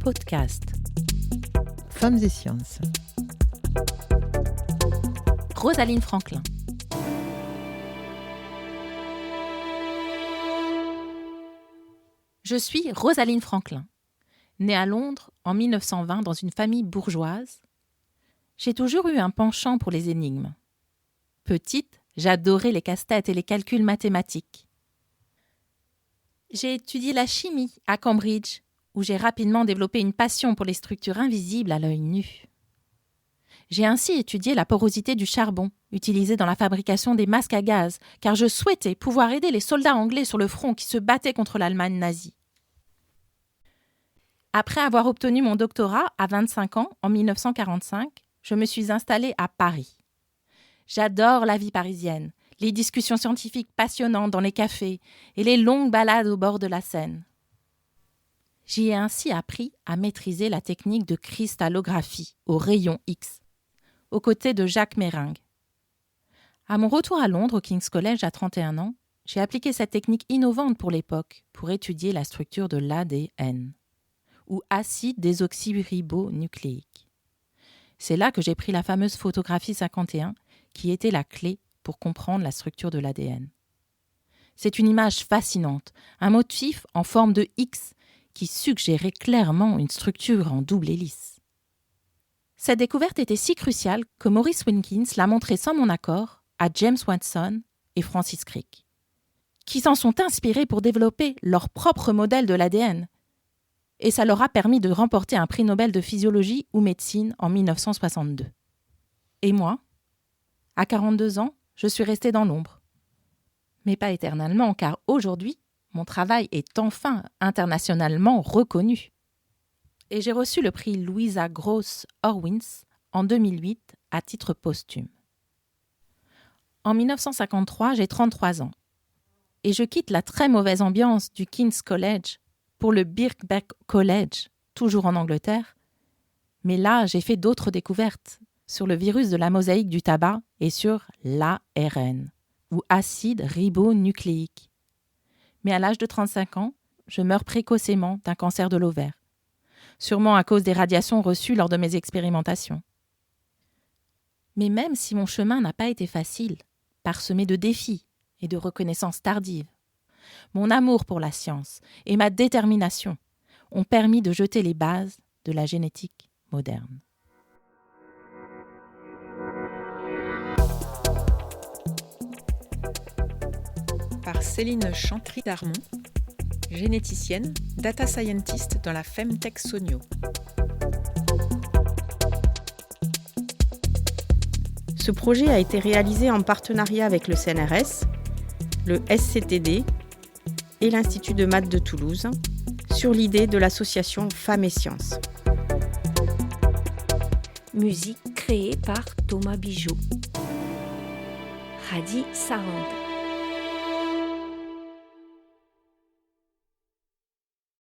podcast. Femmes et sciences. Rosalind Franklin. Je suis Rosalind Franklin. Née à Londres en 1920 dans une famille bourgeoise, j'ai toujours eu un penchant pour les énigmes. Petite, j'adorais les casse-têtes et les calculs mathématiques. J'ai étudié la chimie à Cambridge, où j'ai rapidement développé une passion pour les structures invisibles à l'œil nu. J'ai ainsi étudié la porosité du charbon, utilisé dans la fabrication des masques à gaz, car je souhaitais pouvoir aider les soldats anglais sur le front qui se battaient contre l'Allemagne nazie. Après avoir obtenu mon doctorat à 25 ans, en 1945, je me suis installée à Paris. J'adore la vie parisienne, les discussions scientifiques passionnantes dans les cafés et les longues balades au bord de la Seine. J'y ai ainsi appris à maîtriser la technique de cristallographie au rayon X, aux côtés de Jacques Meringue. À mon retour à Londres, au King's College à 31 ans, j'ai appliqué cette technique innovante pour l'époque pour étudier la structure de l'ADN, ou acide désoxyribonucléique. C'est là que j'ai pris la fameuse photographie 51, qui était la clé pour comprendre la structure de l'ADN. C'est une image fascinante, un motif en forme de X qui suggérait clairement une structure en double hélice. Cette découverte était si cruciale que Maurice Wilkins l'a montrée sans mon accord à James Watson et Francis Crick, qui s'en sont inspirés pour développer leur propre modèle de l'ADN. Et ça leur a permis de remporter un prix Nobel de physiologie ou médecine en 1962. Et moi, à 42 ans, je suis restée dans l'ombre. Mais pas éternellement, car aujourd'hui, mon travail est enfin internationalement reconnu. Et j'ai reçu le prix Louisa Gross Horwitz en 2008 à titre posthume. En 1953, j'ai 33 ans. Et je quitte la très mauvaise ambiance du King's College pour le Birkbeck College, toujours en Angleterre. Mais là, j'ai fait d'autres découvertes sur le virus de la mosaïque du tabac et sur l'ARN, ou acide ribonucléique. Mais à l'âge de 35 ans, je meurs précocement d'un cancer de l'ovaire, sûrement à cause des radiations reçues lors de mes expérimentations. Mais même si mon chemin n'a pas été facile, parsemé de défis et de reconnaissances tardives, mon amour pour la science et ma détermination ont permis de jeter les bases de la génétique moderne. Par Céline Chantry-Darmon, généticienne, data scientist dans la Femtech Sonio. Ce projet a été réalisé en partenariat avec le CNRS, le SCTD et l'Institut de maths de Toulouse sur l'idée de l'association Femmes et Sciences. Musique créée par Thomas Bijot. Hadi Sound.